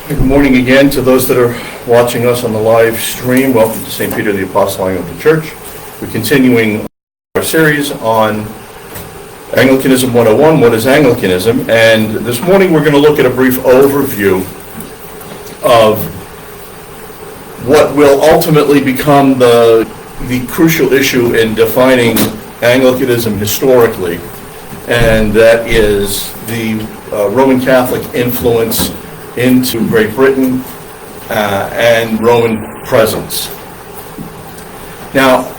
Good morning again to those that are watching us on the live stream. Welcome to St. Peter the Apostle Anglican Church. We're continuing our series on Anglicanism 101, what is Anglicanism? And this morning we're going to look at a brief overview of what will ultimately become the crucial issue in defining Anglicanism historically, and that is the Roman Catholic influence into Great Britain and Roman presence. Now,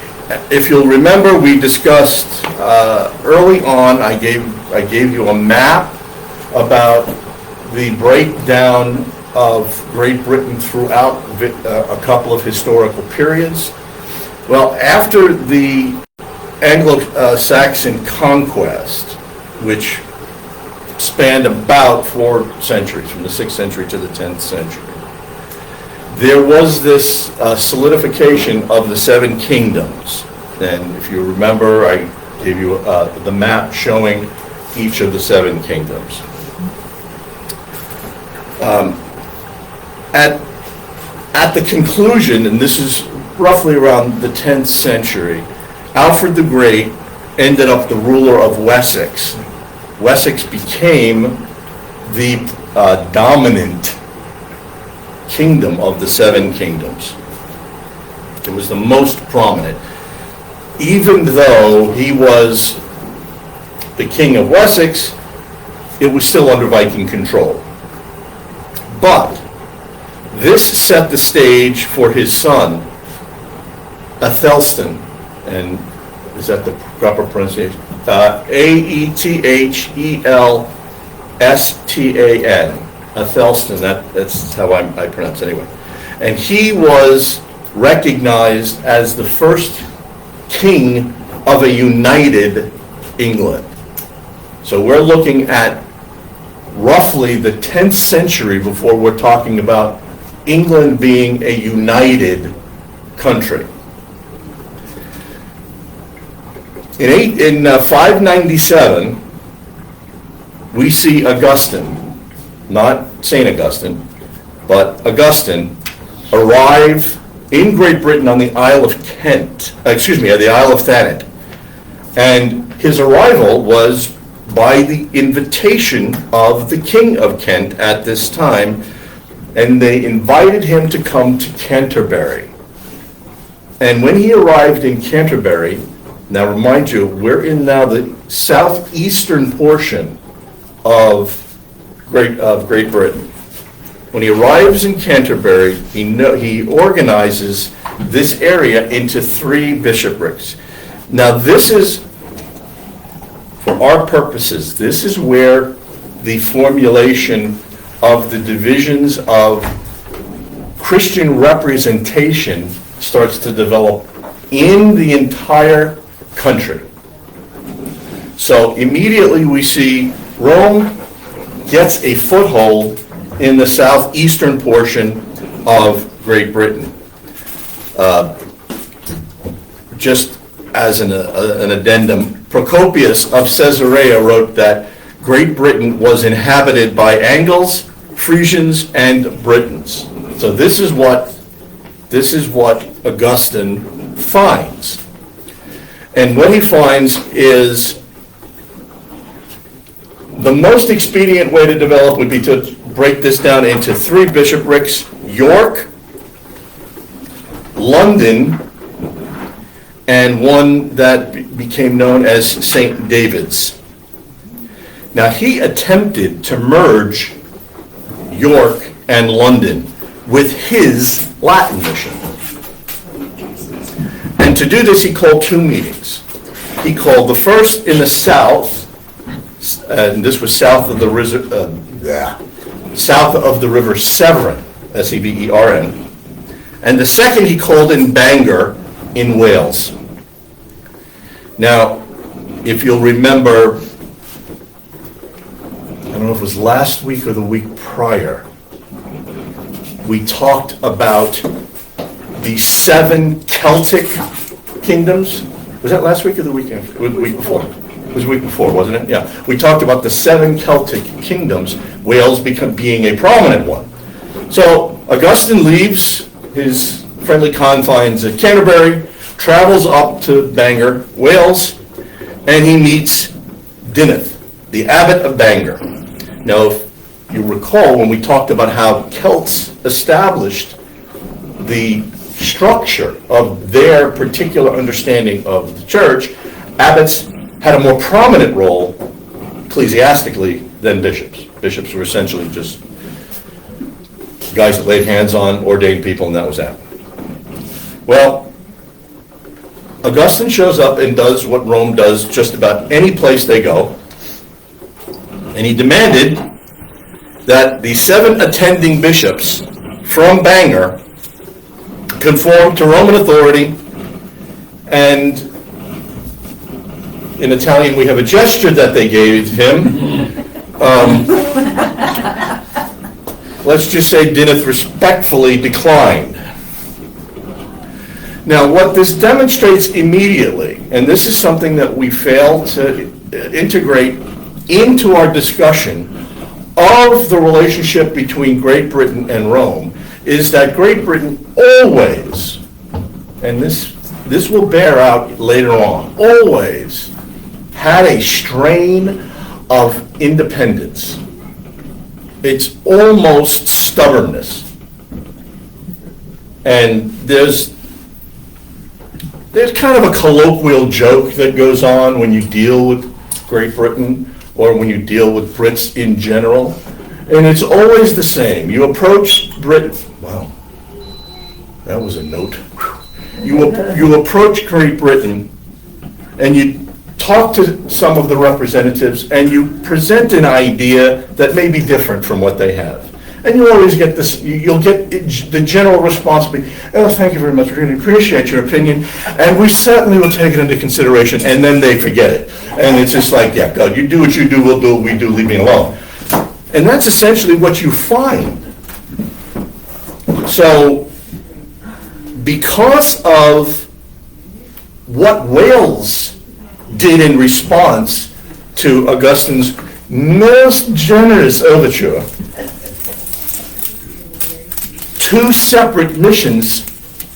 if you'll remember, we discussed early on, I gave you a map about the breakdown of Great Britain throughout a couple of historical periods. Well, after the Anglo-Saxon conquest, which spanned about 4 centuries, from the 6th century to the 10th century, there was this solidification of the 7 kingdoms. And if you remember, I gave you the map showing each of the 7 kingdoms. At the conclusion, and this is roughly around the 10th century, Alfred the Great ended up the ruler of Wessex. Wessex became the dominant kingdom of the 7 kingdoms. It was the most prominent. Even though he was the king of Wessex, it was still under Viking control. But this set the stage for his son, Aethelstan, and is that the proper pronunciation? Aethelstan, Aethelstan, that's how I pronounce it anyway. And he was recognized as the first king of a united England. So we're looking at roughly the 10th century before we're talking about England being a united country. In 597, we see Augustine, not St. Augustine, but Augustine, arrive in Great Britain on the Isle of the Isle of Thanet. And his arrival was by the invitation of the King of Kent at this time, and they invited him to come to Canterbury. And when he arrived in Canterbury, now remind you, we're in now the southeastern portion of Great Britain. When he arrives in Canterbury, he organizes this area into 3 bishoprics. Now this is, for our purposes, this is where the formulation of the divisions of Christian representation starts to develop in the entire country. So immediately we see Rome gets a foothold in the southeastern portion of Great Britain. Just as an addendum, Procopius of Caesarea wrote that Great Britain was inhabited by Angles, Frisians, and Britons. So this is what Augustine finds. And what he finds is the most expedient way to develop would be to break this down into 3 bishoprics: York, London, and one that became known as St. David's. Now he attempted to merge York and London with his Latin mission. And to do this, he called 2 meetings. He called the first in the south, and this was south of the river Severn, Severn, and the second he called in Bangor in Wales. Now, if you'll remember, I don't know if it was last week or the week prior, we talked about the 7 Celtic kingdoms. Was that last week or the week after? The week before. It was the week before, wasn't it? Yeah. We talked about the 7 Celtic kingdoms, Wales being a prominent one. So Augustine leaves his friendly confines at Canterbury, travels up to Bangor, Wales, and he meets Dynath, the abbot of Bangor. Now, if you recall when we talked about how Celts established the structure of their particular understanding of the church, abbots had a more prominent role ecclesiastically than bishops. Bishops were essentially just guys that laid hands on ordained people, and that was that. Well, Augustine shows up and does what Rome does just about any place they go, and he demanded that the 7 attending bishops from Bangor conform to Roman authority, and in Italian we have a gesture that they gave him. Let's just say Dynath respectfully declined. Now, what this demonstrates immediately, and this is something that we fail to integrate into our discussion of the relationship between Great Britain and Rome, is that Great Britain always, and this will bear out later on, always had a strain of independence. It's almost stubbornness. And there's kind of a colloquial joke that goes on when you deal with Great Britain or when you deal with Brits in general, and it's always the same. You approach Britain, wow, that was a note. You approach Great Britain and you talk to some of the representatives and you present an idea that may be different from what they have. And you always get this, you'll get the general response will be, oh, thank you very much, we really appreciate your opinion, and we certainly will take it into consideration, and then they forget it. And it's just like, yeah, God, you do what you do, we'll do what we do, leave me alone. And that's essentially what you find. So, because of what Wales did in response to Augustine's most generous overture, 2 separate missions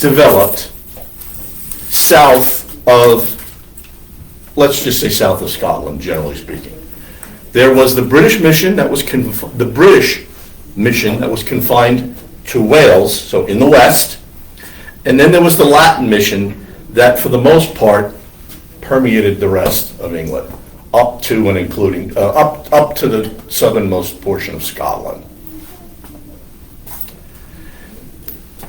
developed south of, let's just say south of Scotland, generally speaking. There was the British mission that was confined to Wales, so in the west, and then there was the Latin mission that, for the most part, permeated the rest of England, up to and including up to the southernmost portion of Scotland.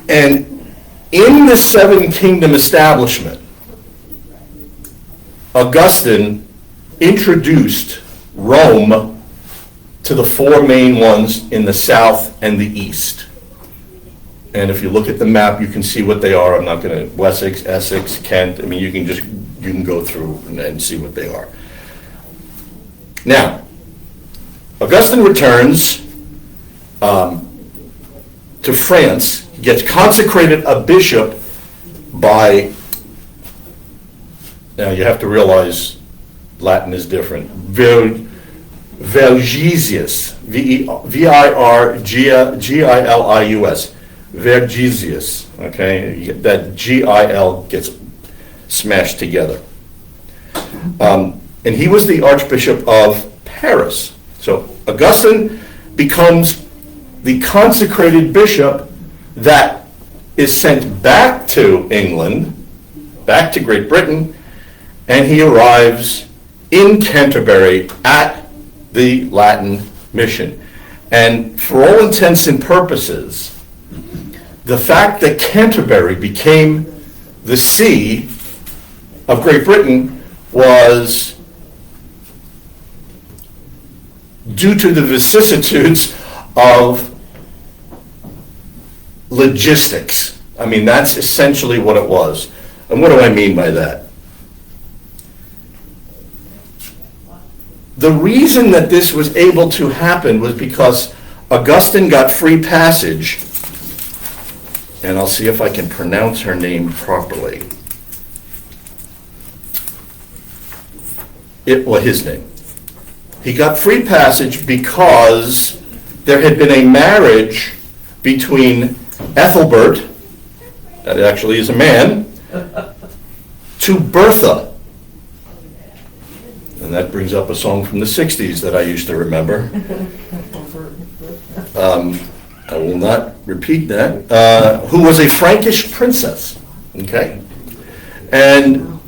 And in the 7 kingdom establishment, Augustine introduced Rome to the 4 main ones in the south and the east. And if you look at the map, you can see what they are. I'm not going to, Wessex, Essex, Kent, I mean, you can go through and see what they are. Now, Augustine returns to France. He gets consecrated a bishop by, now you have to realize Latin is different, Vergisius, Virgilius, Vergisius, okay? That G-I-L gets smashed together. And he was the Archbishop of Paris. So Augustine becomes the consecrated bishop that is sent back to England, back to Great Britain, and he arrives in Canterbury at the Latin mission. And for all intents and purposes, the fact that Canterbury became the see of Great Britain was due to the vicissitudes of logistics. I mean, that's essentially what it was. And what do I mean by that? The reason that this was able to happen was because Augustine got free passage, and I'll see if I can pronounce her name properly. His name. He got free passage because there had been a marriage between Ethelbert, that actually is a man, to Bertha. And that brings up a song from the 60s that I used to remember. I will not repeat that. Who was a Frankish princess, okay? And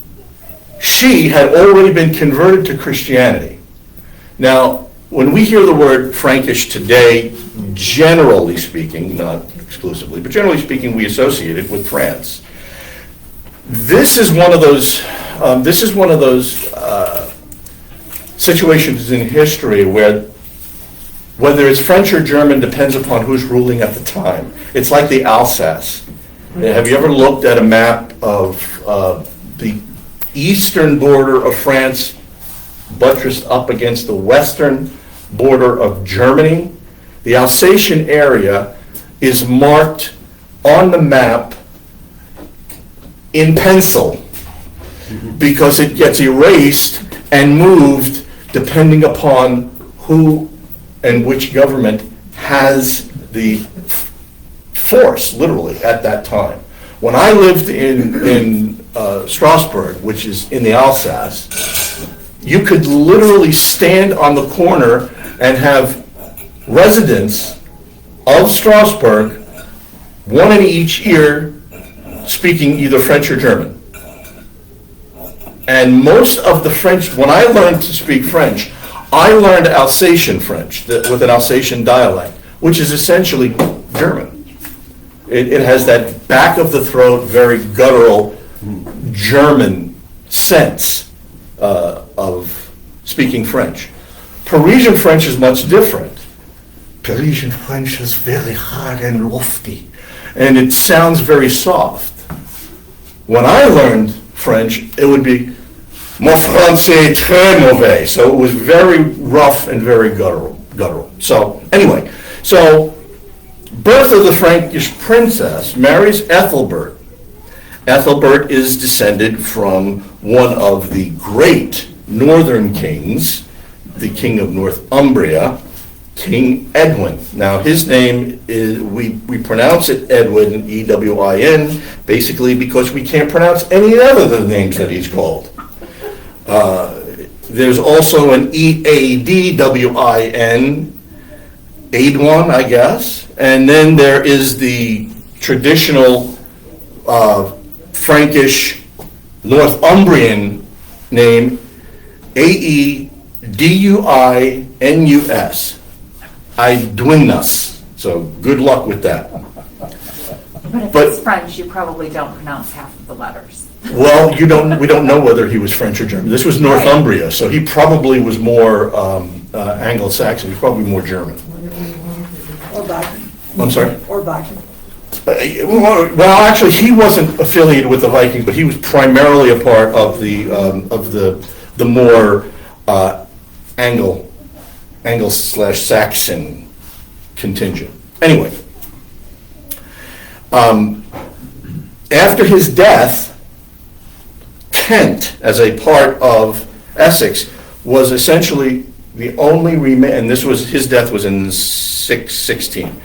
she had already been converted to Christianity. Now, when we hear the word Frankish today, generally speaking, not exclusively, but generally speaking, we associate it with France. This is one of those. Situations in history where whether it's French or German depends upon who's ruling at the time. It's like the Alsace. Have you ever looked at a map of the eastern border of France buttressed up against the western border of Germany? The Alsatian area is marked on the map in pencil because it gets erased and moved depending upon who and which government has the force, literally, at that time. When I lived in Strasbourg, which is in the Alsace, you could literally stand on the corner and have residents of Strasbourg, one in each ear, speaking either French or German. And most of the French, when I learned to speak French, I learned Alsatian French with an Alsatian dialect, which is essentially German. It has that back of the throat, very guttural German sense of speaking French. Parisian French is much different. Parisian French is very hard and lofty, and it sounds very soft. When I learned French, it would be mon français très mauvais. So it was very rough and very guttural. So anyway, so Bertha, the Frankish princess, marries Ethelbert. Ethelbert is descended from one of the great northern kings, the king of Northumbria, King Edwin. Now his name is, we pronounce it Edwin, E-W-I-N, basically because we can't pronounce any other of the names that he's called. There's also an E-A-D-W-I-N, Aidwan, I guess. And then there is the traditional Frankish Northumbrian name, A-E-D-U-I-N-U-S, Aidwinus. So good luck with that. But if it's French, you probably don't pronounce half of the letters. Well, we don't know whether he was French or German. This was Northumbria, so he probably was more Anglo-Saxon. He's probably more German. Or Viking. I'm sorry? Or Viking. Well, actually, he wasn't affiliated with the Vikings, but he was primarily a part of the more Anglo/Saxon contingent. Anyway, after his death, Kent, as a part of Essex, was essentially the only and his death was in 616.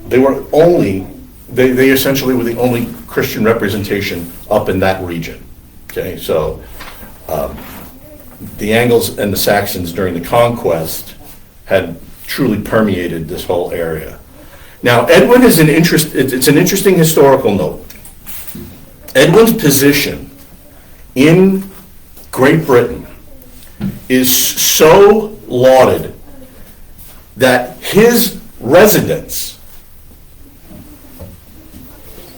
They essentially were the only Christian representation up in that region. Okay, so the Angles and the Saxons during the conquest had truly permeated this whole area. Now, Edwin is it's an interesting historical note. Edwin's position in Great Britain is so lauded that his residence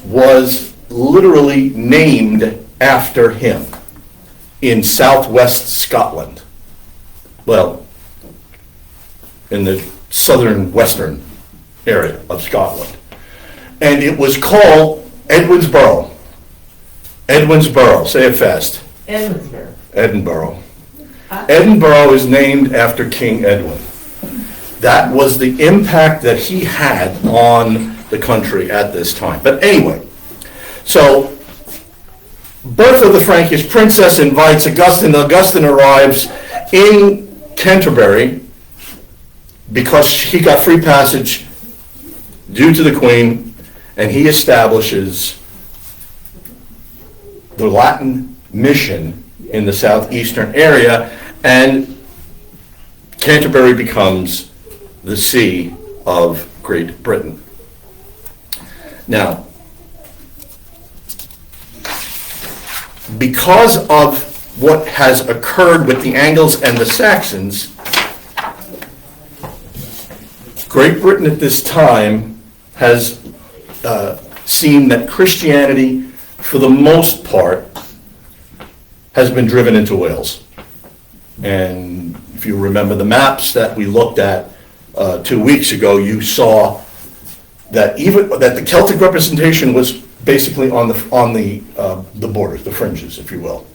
was literally named after him in southwest Scotland. Well, in the southern western area of Scotland. And it was called Edwinsborough. Edwinsborough, say it fast. Edinburgh. Edinburgh. Edinburgh is named after King Edwin. That was the impact that he had on the country at this time. But anyway, so Bertha, the Frankish princess, invites Augustine. Augustine arrives in Canterbury because he got free passage due to the Queen, and he establishes the Latin mission in the southeastern area, and Canterbury becomes the see of Great Britain. Now, because of what has occurred with the Angles and the Saxons, Great Britain at this time has seen that Christianity, for the most part, has been driven into Wales. And if you remember the maps that we looked at 2 weeks ago, you saw that the Celtic representation was basically on the borders, the fringes, if you will,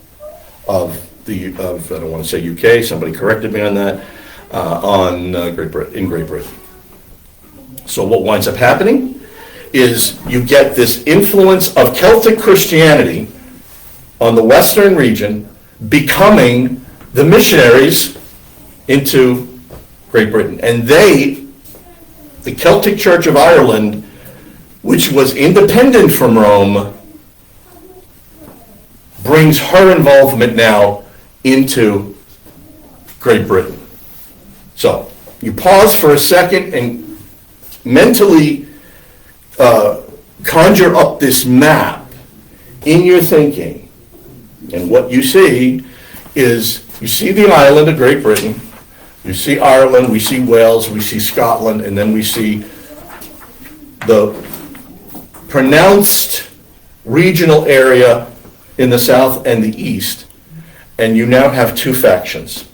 of I don't want to say UK. Somebody corrected me on that. In Great Britain. So what winds up happening is you get this influence of Celtic Christianity on the western region becoming the missionaries into Great Britain. And the Celtic Church of Ireland, which was independent from Rome, brings her involvement now into Great Britain. So you pause for a second and mentally conjure up this map in your thinking. And what you see is, you see the island of Great Britain, you see Ireland, we see Wales, we see Scotland, and then we see the pronounced regional area in the south and the east. And you now have two factions.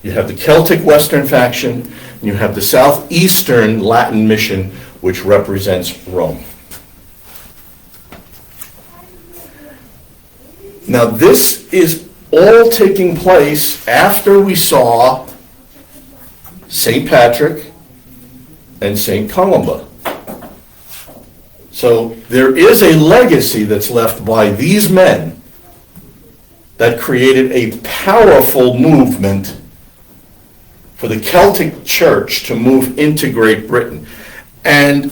You have the Celtic Western faction, and you have the southeastern Latin mission, which represents Rome. Now, this is all taking place after we saw St. Patrick and St. Columba. So there is a legacy that's left by these men that created a powerful movement for the Celtic Church to move into Great Britain. And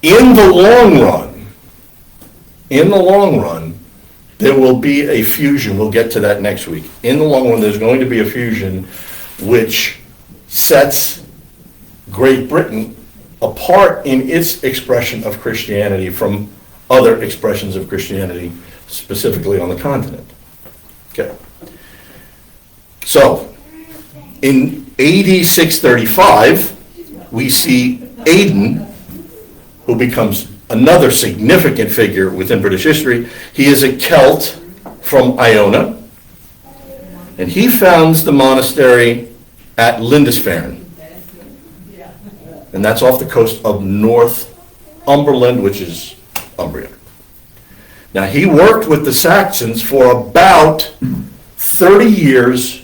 in the long run, there will be a fusion. We'll get to that next week. In the long run, there's going to be a fusion which sets Great Britain apart in its expression of Christianity from other expressions of Christianity, specifically on the continent. Okay. So, in AD 635, we see Aidan, who becomes another significant figure within British history. He is a Celt from Iona, and he founds the monastery at Lindisfarne. And that's off the coast of Northumberland, which is Umbria. Now, he worked with the Saxons for about 30 years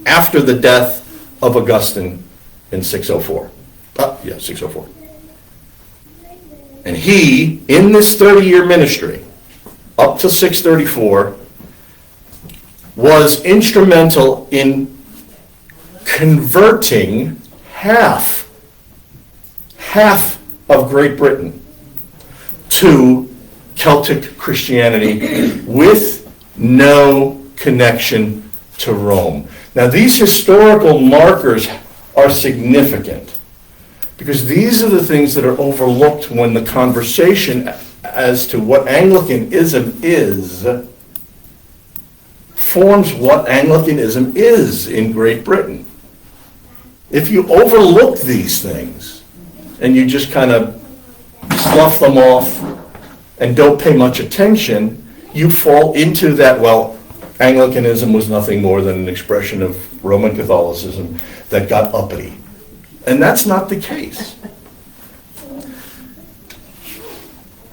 after the death of Augustine in 604. 604. And he, in this 30-year ministry, up to 634, was instrumental in converting half of Great Britain to Celtic Christianity with no connection to Rome. Now, these historical markers are significant because these are the things that are overlooked when the conversation as to what Anglicanism is forms what Anglicanism is in Great Britain. If you overlook these things and you just kind of slough them off and don't pay much attention, you fall into that, well, Anglicanism was nothing more than an expression of Roman Catholicism that got uppity. And that's not the case.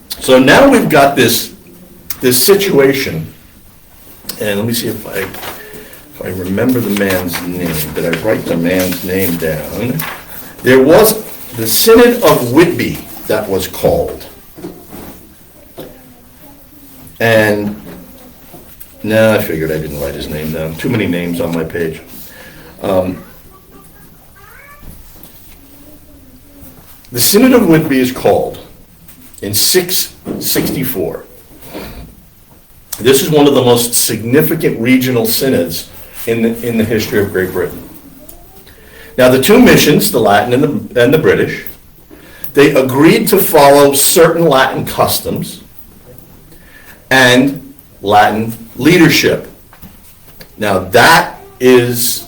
So now we've got this situation, and let me see if I remember the man's name. Did I write the man's name down? There was the Synod of Whitby that was called. And I figured I didn't write his name down. Too many names on my page. The Synod of Whitby is called in 664. This is one of the most significant regional synods in the history of Great Britain. Now, the two missions, the Latin and the British, they agreed to follow certain Latin customs and Latin leadership. Now, that is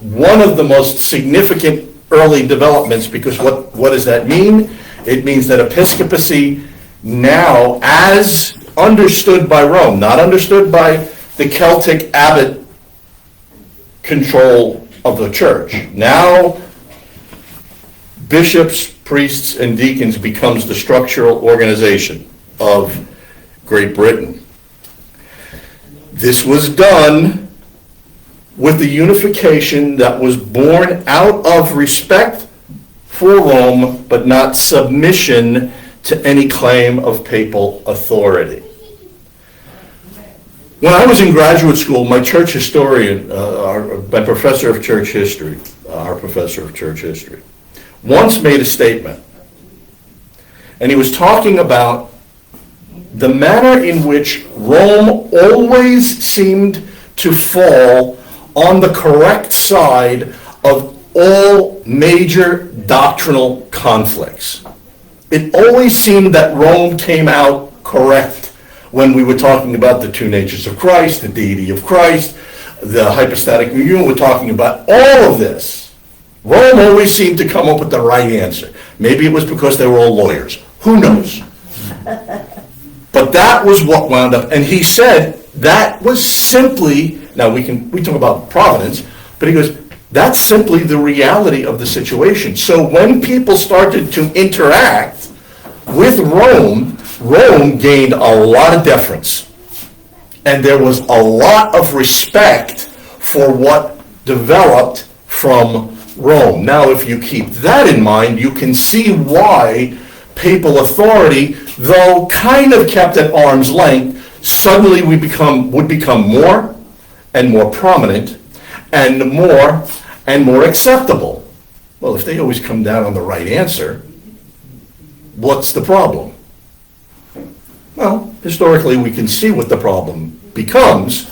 one of the most significant early developments, because what does that mean? It means that episcopacy now, as understood by Rome, not understood by the Celtic abbot control of the church. Now, bishops, priests, and deacons becomes the structural organization of Great Britain. This was done with the unification that was born out of respect for Rome, but not submission to any claim of papal authority. When I was in graduate school, my church historian, my professor of church history, once made a statement. And he was talking about the manner in which Rome always seemed to fall on the correct side of all major doctrinal conflicts. It always seemed that Rome came out correct when we were talking about the two natures of Christ, the deity of Christ, the hypostatic union. We're talking about all of this. Rome always seemed to come up with the right answer. Maybe it was because they were all lawyers. Who knows? But that was what wound up. And he said that was simply, now we talk about providence, but he goes, that's simply the reality of the situation. So when people started to interact with Rome, Rome gained a lot of deference. And there was a lot of respect for what developed from Rome. Now, if you keep that in mind, you can see why papal authority, though kind of kept at arm's length, suddenly would become more and more prominent and more acceptable. Well, if they always come down on the right answer, what's the problem? Well, historically we can see what the problem becomes,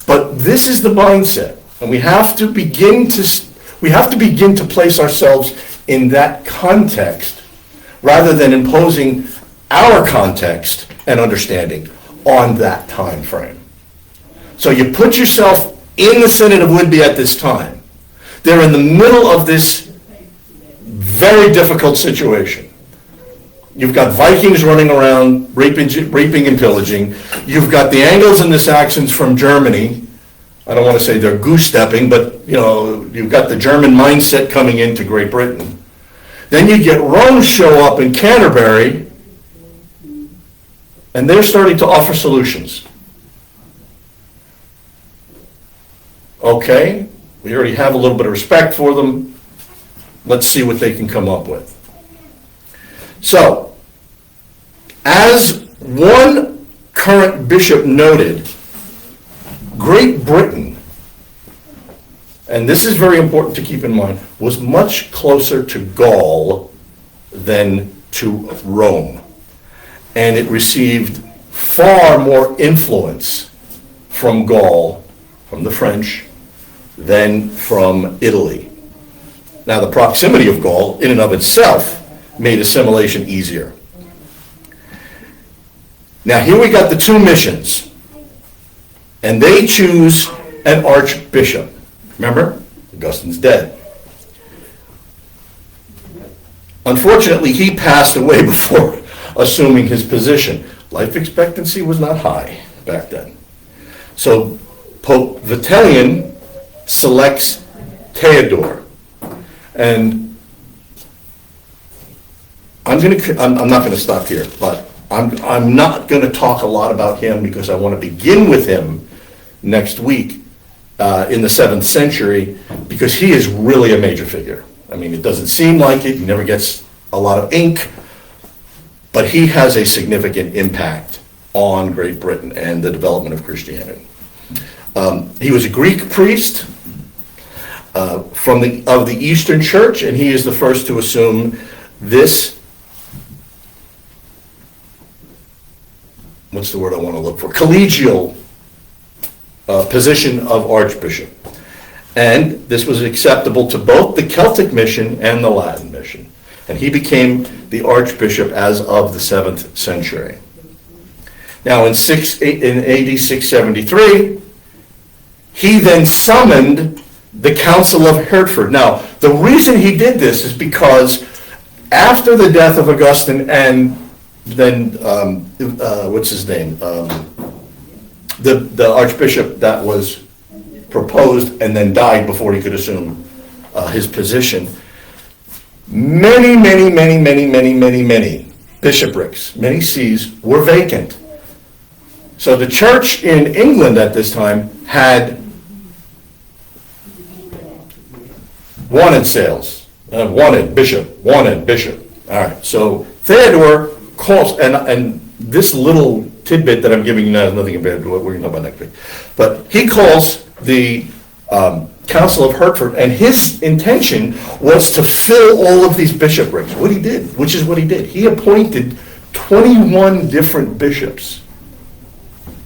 but this is the mindset, and we have to begin to place ourselves in that context rather than imposing our context and understanding on that time frame. So you put yourself in the Synod of Whitby at this time. They're in the middle of this very difficult situation. You've got Vikings running around, raping and pillaging. You've got the Angles and the Saxons from Germany. I don't want to say they're goose-stepping, but you've got the German mindset coming into Great Britain. Then you get Rome show up in Canterbury, and they're starting to offer solutions. Okay, we already have a little bit of respect for them. Let's see what they can come up with. So, as one current bishop noted, Great Britain, and this is very important to keep in mind, was much closer to Gaul than to Rome. And it received far more influence from Gaul, from the French, than from Italy. Now, the proximity of Gaul, in and of itself, made assimilation easier. Now, here we got the two missions, and they choose an archbishop. Remember, Augustine's dead. Unfortunately, he passed away before assuming his position. Life expectancy was not high back then. So Pope Vitellian selects Theodore. And I'm not going to stop here, but I'm not going to talk a lot about him because I want to begin with him next week in the 7th century, because he is really a major figure. I mean, it doesn't seem like it. He never gets a lot of ink, but he has a significant impact on Great Britain and the development of Christianity. He was a Greek priest, of the Eastern Church, and he is the first to assume this, what's the word I want to look for, collegial position of archbishop. And this was acceptable to both the Celtic mission and the Latin mission. And he became the archbishop as of the 7th century. Now in AD 673, he then summoned the Council of Hertford. Now, the reason he did this is because after the death of Augustine and then, what's his name? The archbishop that was proposed and then died before he could assume his position. Many bishoprics, many sees were vacant. So the church in England at this time had wanted sales, wanted bishop. All right, so Theodore calls, and this little tidbit that I'm giving you now has nothing compared to what we're going to talk about next week. But he calls the Council of Hertford, and his intention was to fill all of these bishoprics. Which is what he did. He appointed 21 different bishops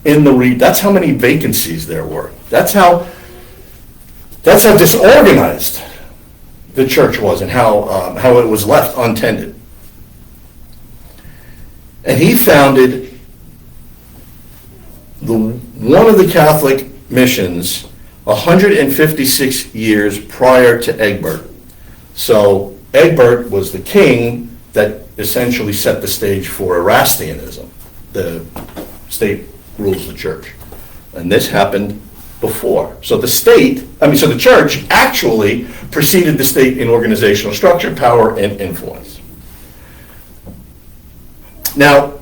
in the that's how many vacancies there were. That's how disorganized the church was, and how it was left untended. And he founded one of the Catholic missions 156 years prior to Egbert. So Egbert was the king that essentially set the stage for Erastianism. The state rules the church. And this happened before. So the church actually preceded the state in organizational structure, power, and influence. Now,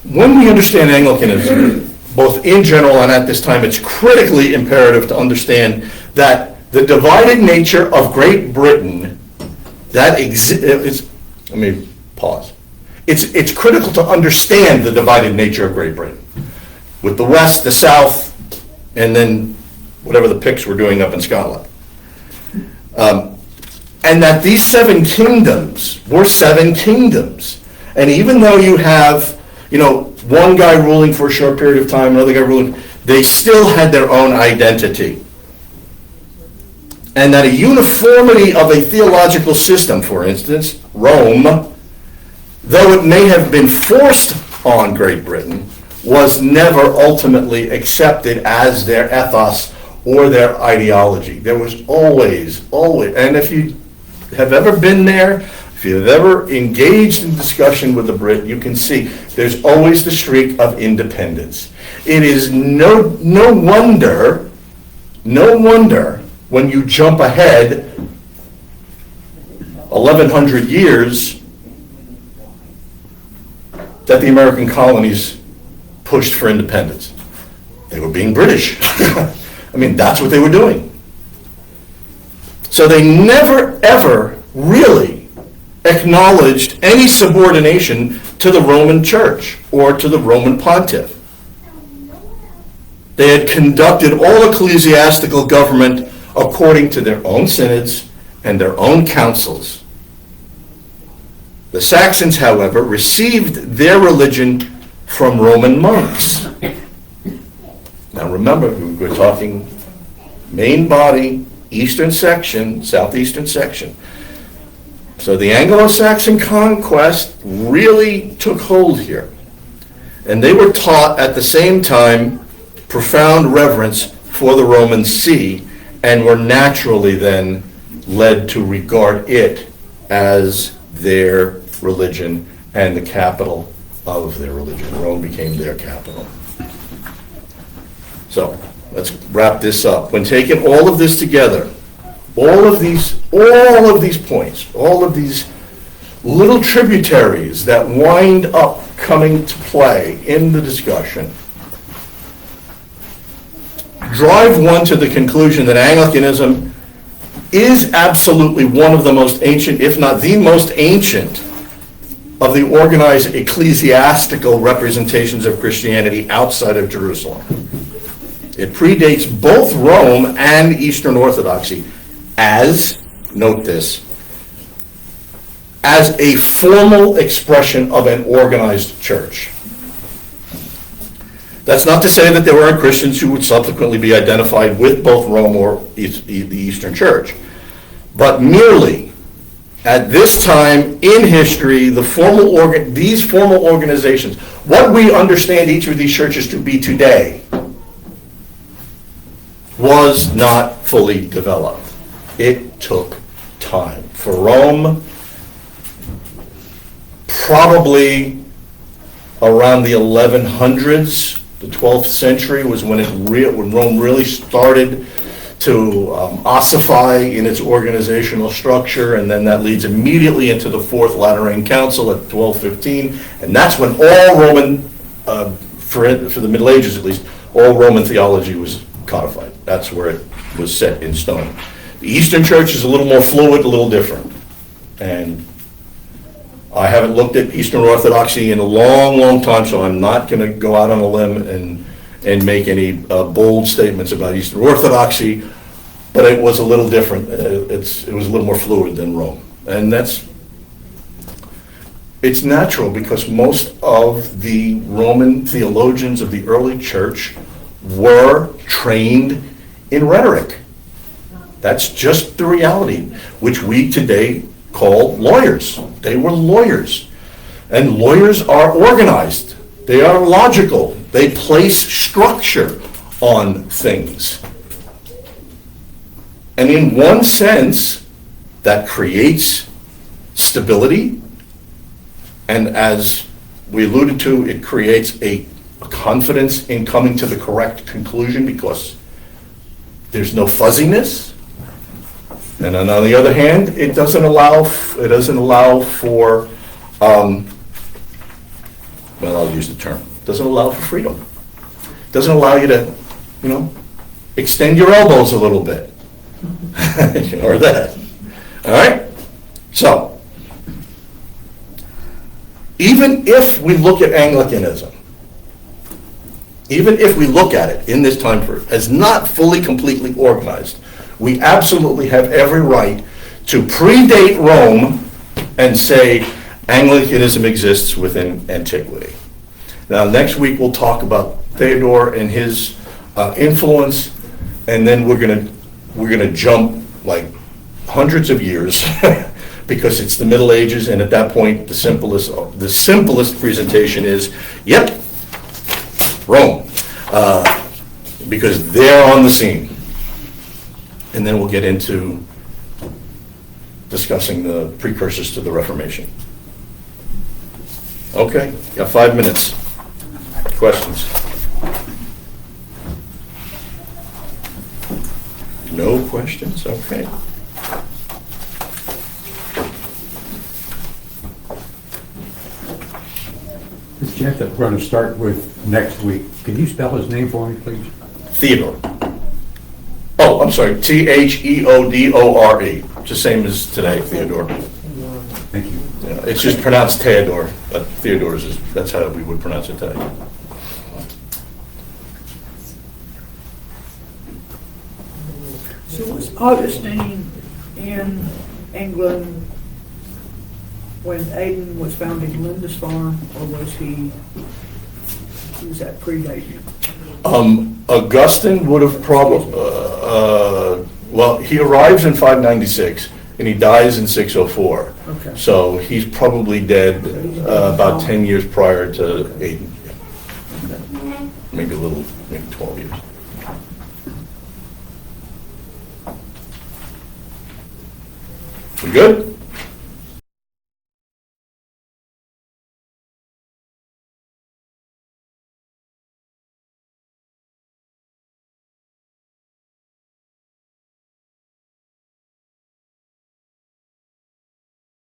when we understand Anglicanism, both in general and at this time, it's critically imperative to understand that the divided nature of Great Britain, let me pause. It's critical to understand the divided nature of Great Britain, with the West, the South, and then whatever the Picts were doing up in Scotland. And that these 7 kingdoms were 7 kingdoms. And even though you have, one guy ruling for a short period of time, another guy ruling, they still had their own identity. And that a uniformity of a theological system, for instance, Rome, though it may have been forced on Great Britain, was never ultimately accepted as their ethos or their ideology. There was always, and if you have ever been there, if you've ever engaged in discussion with a Brit, you can see there's always the streak of independence. It is no wonder when you jump ahead 1,100 years that the American colonies pushed for independence. They were being British. That's what they were doing. So they never, ever really acknowledged any subordination to the Roman Church or to the Roman Pontiff. They had conducted all ecclesiastical government according to their own synods and their own councils. The Saxons, however, received their religion from Roman monks. Now remember, we're talking main body, eastern section, southeastern section. So the Anglo-Saxon conquest really took hold here. And they were taught at the same time profound reverence for the Roman See, and were naturally then led to regard it as their religion and the capital of their religion. Rome became their capital. So let's wrap this up. When taking all of this together, all of these points, all of these little tributaries that wind up coming to play in the discussion, drive one to the conclusion that Anglicanism is absolutely one of the most ancient, if not the most ancient, of the organized ecclesiastical representations of Christianity outside of Jerusalem. It predates both Rome and Eastern Orthodoxy as, note this, as a formal expression of an organized church. That's not to say that there weren't Christians who would subsequently be identified with both Rome or the Eastern Church, but merely at this time in history, these formal organizations, what we understand each of these churches to be today, was not fully developed. It took time. For Rome, probably around the 1100s, the 12th century was when Rome really started to ossify in its organizational structure, and then that leads immediately into the Fourth Lateran Council at 1215, and that's when all Roman, for the Middle Ages at least, all Roman theology was codified. That's where it was set in stone. The Eastern Church is a little more fluid, a little different, and I haven't looked at Eastern Orthodoxy in a long, long time, so I'm not going to go out on a limb and make any bold statements about Eastern Orthodoxy, but it was a little different. It was a little more fluid than Rome. And it's natural because most of the Roman theologians of the early church were trained in rhetoric. That's just the reality, which we today call lawyers. They were lawyers. And lawyers are organized. They are logical. They place structure on things. And in one sense, that creates stability. And as we alluded to, it creates a confidence in coming to the correct conclusion because there's no fuzziness. And on the other hand, it doesn't allow for, well, I'll use the term, it doesn't allow for freedom. It doesn't allow you to, extend your elbows a little bit. Or that. All right? So, even if we look at Anglicanism, even if we look at it in this time period as not fully, completely organized, we absolutely have every right to predate Rome and say Anglicanism exists within antiquity. Now, next week we'll talk about Theodore and his influence, and then we're gonna jump like hundreds of years because it's the Middle Ages, and at that point the simplest presentation is, yep, Rome, because they're on the scene. And then we'll get into discussing the precursors to the Reformation. Okay, got 5 minutes. Questions? No questions? Okay. This chap that we're going to start with next week, can you spell his name for me, please? Theodore. Oh, I'm sorry, Theodore. It's the same as today, Theodore. Thank you. Yeah, it's just pronounced Theodore, but Theodore's that's how we would pronounce it today. So was Augustine in England when Aidan was founding Lindisfarne, or was that predated? Augustine would have probably, well, he arrives in 596 and he dies in 604. Okay. So he's probably dead about 10 years prior to Aidan. Maybe 12 years. We good?